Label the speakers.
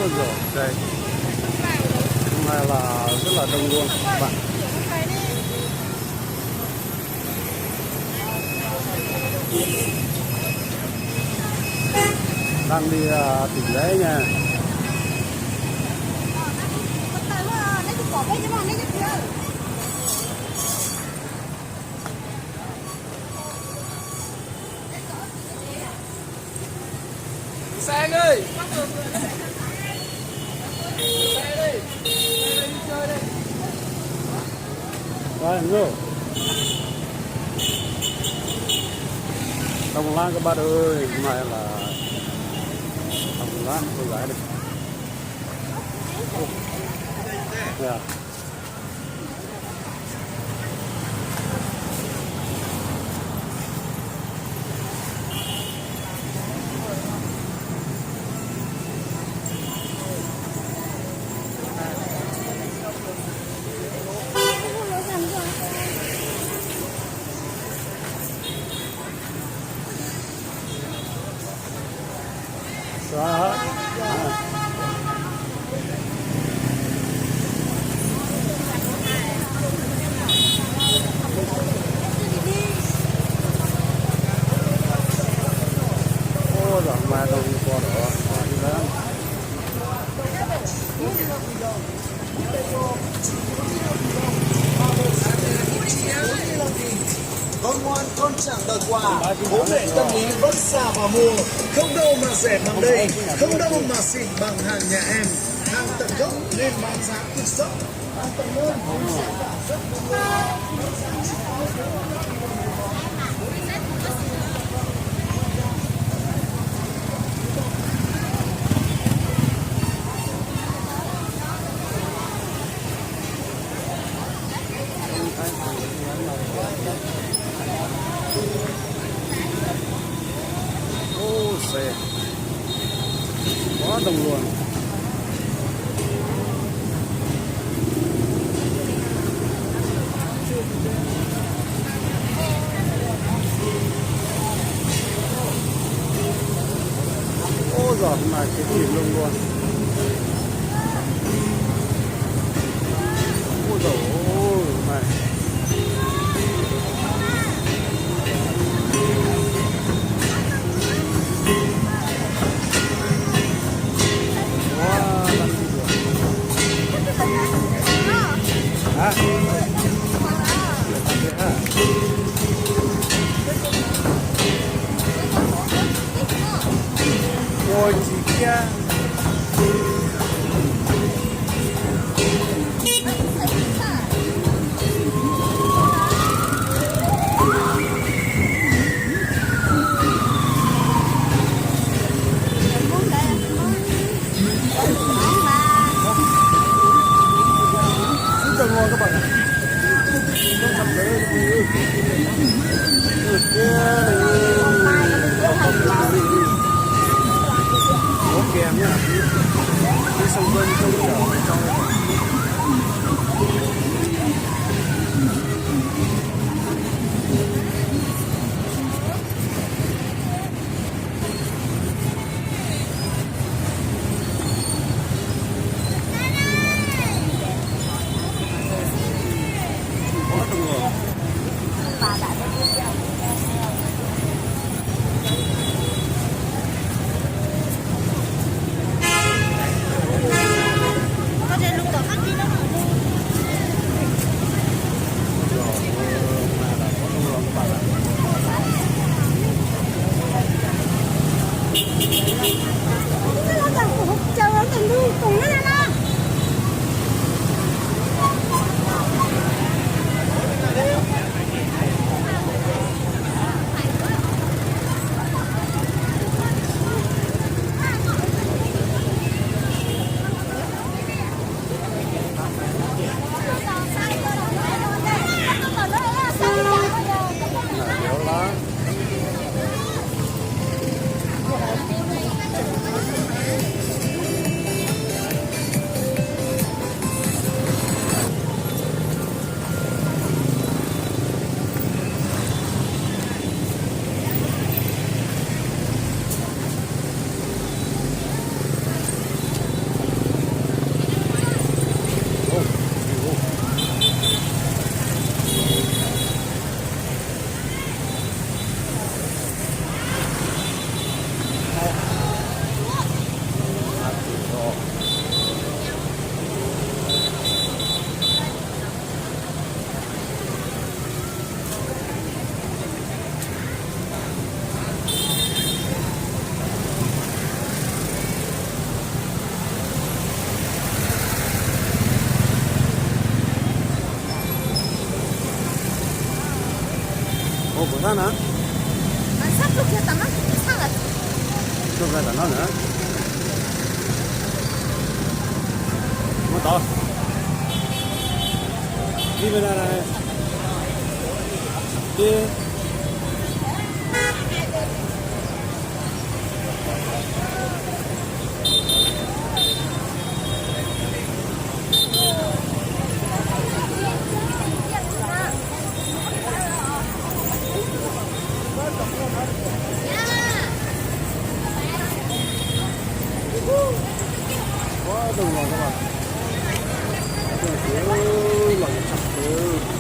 Speaker 1: Ôi giời, đây. Hôm nay là rất là đông luôn các bạn. Đang đi Tỉnh Lễ nha.
Speaker 2: Sang ơi. Sang đi. Chơi đi.
Speaker 1: Rồi, vô. Đông lắm các bạn ơi, hôm nay là đông lắm cô gái đây. Yeah. Đó. Ô giời, mà đông qua đó, đi lên.
Speaker 3: Con ngoan, con chẳng đòi quà. Bố mẹ tâm lý vất xa vào mua. Không đâu mà rẻ bằng đây, không đâu mà xịn bằng hàng nhà em. Hàng tận gốc nên bán giá cực sốc. Hàng tận nơi sẽ cả rất
Speaker 1: Ô xe quá đông luôn. Ô giời, hôm nay cái kìm lông luôn. Ôi giời ơi, này. Hả? Ôi chị kia. Rất là ngon các bạn ạ. Con sắp tới có kèm nhá. Cái sông Vân sông Chợ trong quá đông người. cho ra là nó nữa nó to đi bên này đi quá đông rồi các bạn ôi là sạch